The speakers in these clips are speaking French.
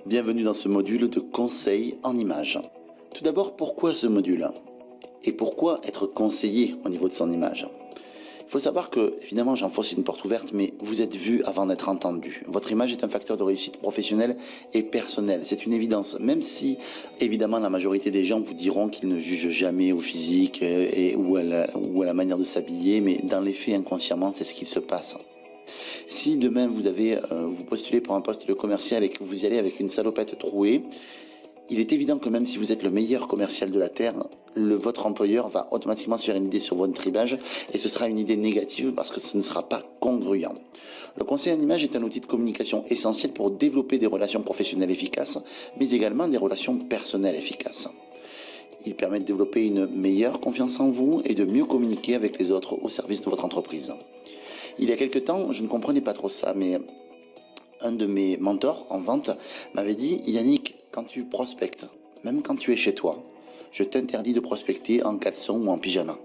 Bienvenue dans ce module de conseil en images. Tout d'abord, pourquoi ce module? Et pourquoi être conseillé au niveau de son image? Il faut savoir que, évidemment, j'enfonce une porte ouverte, mais vous êtes vu avant d'être entendu. Votre image est un facteur de réussite professionnelle et personnelle. C'est une évidence, même si, évidemment, la majorité des gens vous diront qu'ils ne jugent jamais au physique ou à la manière de s'habiller, mais dans les faits, inconsciemment, c'est ce qu'il se passe. Si demain vous postulez pour un poste de commercial et que vous y allez avec une salopette trouée, il est évident que même si vous êtes le meilleur commercial de la Terre, votre employeur va automatiquement se faire une idée sur votre image et ce sera une idée négative parce que ce ne sera pas congruent. Le conseil en image est un outil de communication essentiel pour développer des relations professionnelles efficaces, mais également des relations personnelles efficaces. Il permet de développer une meilleure confiance en vous et de mieux communiquer avec les autres au service de votre entreprise. Il y a quelques temps, je ne comprenais pas trop ça, mais un de mes mentors en vente m'avait dit « Yannick, quand tu prospectes, même quand tu es chez toi, je t'interdis de prospecter en caleçon ou en pyjama.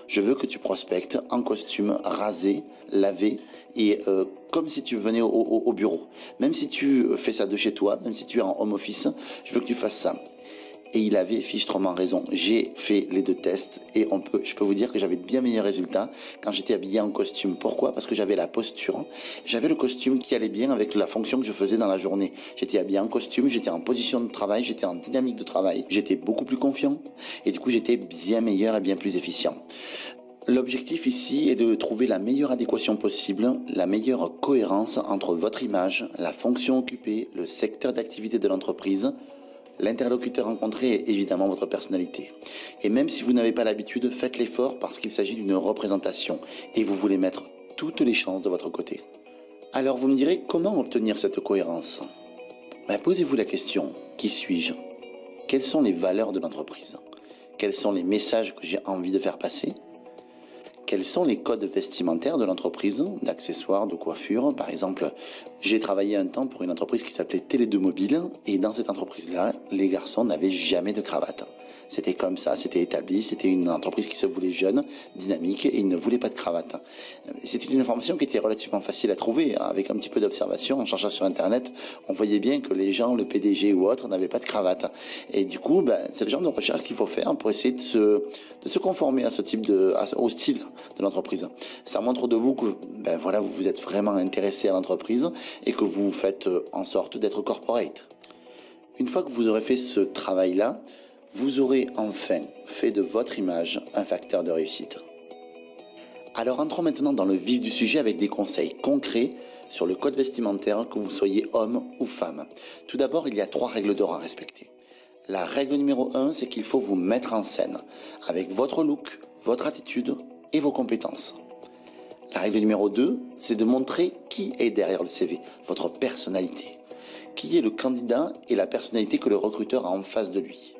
Je veux que tu prospectes en costume, rasé, lavé et comme si tu venais au bureau. Même si tu fais ça de chez toi, même si tu es en home office, je veux que tu fasses ça. » Et il avait fichtrement raison. J'ai fait les deux tests et je peux vous dire que j'avais de bien meilleurs résultats quand j'étais habillé en costume. Pourquoi? Parce que j'avais la posture, j'avais le costume qui allait bien avec la fonction que je faisais dans la journée. J'étais habillé en costume, j'étais en position de travail, j'étais en dynamique de travail, j'étais beaucoup plus confiant et du coup j'étais bien meilleur et bien plus efficient. L'objectif ici est de trouver la meilleure adéquation possible, la meilleure cohérence entre votre image, la fonction occupée, le secteur d'activité de l'entreprise, l'interlocuteur rencontré est évidemment votre personnalité. Et même si vous n'avez pas l'habitude, faites l'effort parce qu'il s'agit d'une représentation et vous voulez mettre toutes les chances de votre côté. Alors vous me direz, comment obtenir cette cohérence? Posez-vous la question, qui suis-je? Quelles sont les valeurs de l'entreprise? Quels sont les messages que j'ai envie de faire passer? Quels sont les codes vestimentaires de l'entreprise, d'accessoires, de coiffure? Par exemple, j'ai travaillé un temps pour une entreprise qui s'appelait Télé2 Mobile et dans cette entreprise-là, les garçons n'avaient jamais de cravate. C'était comme ça, c'était établi, c'était une entreprise qui se voulait jeune, dynamique et ils ne voulaient pas de cravate. C'était une information qui était relativement facile à trouver. Avec un petit peu d'observation, en cherchant sur Internet, on voyait bien que les gens, le PDG ou autre, n'avaient pas de cravate. Et du coup, c'est le genre de recherche qu'il faut faire pour essayer de se conformer à au style de l'entreprise. Ça montre de vous que vous êtes vraiment intéressé à l'entreprise et que vous faites en sorte d'être corporate. Une fois que vous aurez fait ce travail-là, vous aurez enfin fait de votre image un facteur de réussite. Alors entrons maintenant dans le vif du sujet avec des conseils concrets sur le code vestimentaire, que vous soyez homme ou femme. Tout d'abord, il y a 3 règles d'or à respecter. La règle numéro 1, c'est qu'il faut vous mettre en scène avec votre look, votre attitude et vos compétences. La règle numéro 2, c'est de montrer qui est derrière le CV, votre personnalité. Qui est le candidat et la personnalité que le recruteur a en face de lui.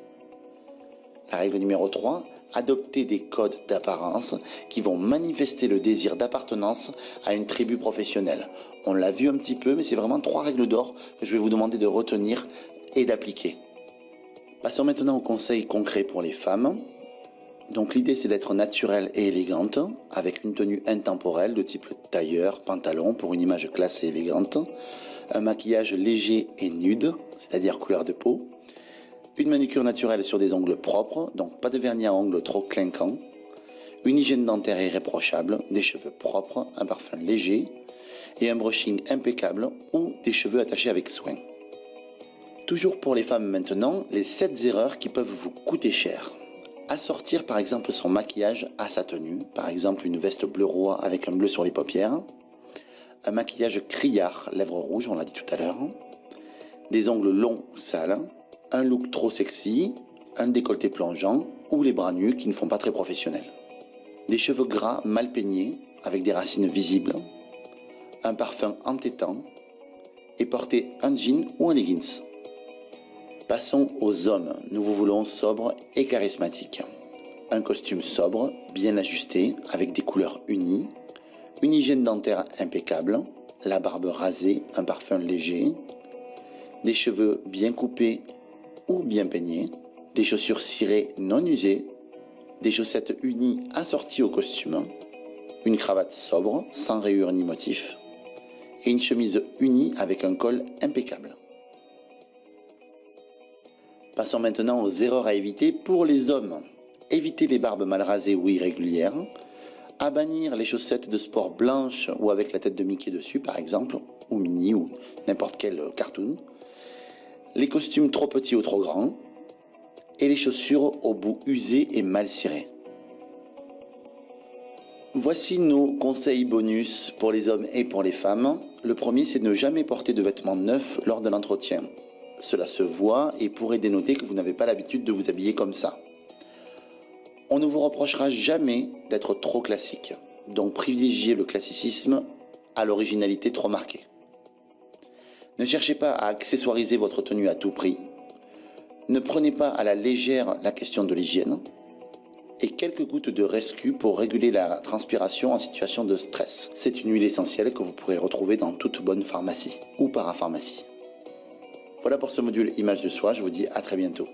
La règle numéro 3, adopter des codes d'apparence qui vont manifester le désir d'appartenance à une tribu professionnelle. On l'a vu un petit peu, mais c'est vraiment 3 règles d'or que je vais vous demander de retenir et d'appliquer. Passons maintenant aux conseils concrets pour les femmes. Donc l'idée c'est d'être naturelle et élégante, avec une tenue intemporelle de type tailleur, pantalon pour une image classe et élégante, un maquillage léger et nude, c'est-à-dire couleur de peau, une manucure naturelle sur des ongles propres, donc pas de vernis à ongles trop clinquant, une hygiène dentaire irréprochable, des cheveux propres, un parfum léger et un brushing impeccable ou des cheveux attachés avec soin. Toujours pour les femmes maintenant, les 7 erreurs qui peuvent vous coûter cher. Assortir par exemple son maquillage à sa tenue, par exemple une veste bleu roi avec un bleu sur les paupières, un maquillage criard, lèvres rouges, on l'a dit tout à l'heure, des ongles longs ou sales, un look trop sexy, un décolleté plongeant ou les bras nus qui ne font pas très professionnels. Des cheveux gras mal peignés avec des racines visibles, un parfum entêtant et porter un jean ou un leggings. Passons aux hommes, nous vous voulons sobres et charismatiques. Un costume sobre, bien ajusté, avec des couleurs unies, une hygiène dentaire impeccable, la barbe rasée, un parfum léger, des cheveux bien coupés ou bien peignés, des chaussures cirées non usées, des chaussettes unies assorties au costume, une cravate sobre, sans rayures ni motifs, et une chemise unie avec un col impeccable. Passons maintenant aux erreurs à éviter pour les hommes. Éviter les barbes mal rasées ou irrégulières. À bannir les chaussettes de sport blanches ou avec la tête de Mickey dessus par exemple, ou Minnie ou n'importe quel cartoon. Les costumes trop petits ou trop grands. Et les chaussures au bout usé et mal ciré. Voici nos conseils bonus pour les hommes et pour les femmes. Le premier, c'est ne jamais porter de vêtements neufs lors de l'entretien. Cela se voit et pourrait dénoter que vous n'avez pas l'habitude de vous habiller comme ça. On ne vous reprochera jamais d'être trop classique, donc privilégiez le classicisme à l'originalité trop marquée. Ne cherchez pas à accessoiriser votre tenue à tout prix. Ne prenez pas à la légère la question de l'hygiène. Et quelques gouttes de rescue pour réguler la transpiration en situation de stress. C'est une huile essentielle que vous pourrez retrouver dans toute bonne pharmacie ou parapharmacie. Voilà pour ce module Image de soi, je vous dis à très bientôt.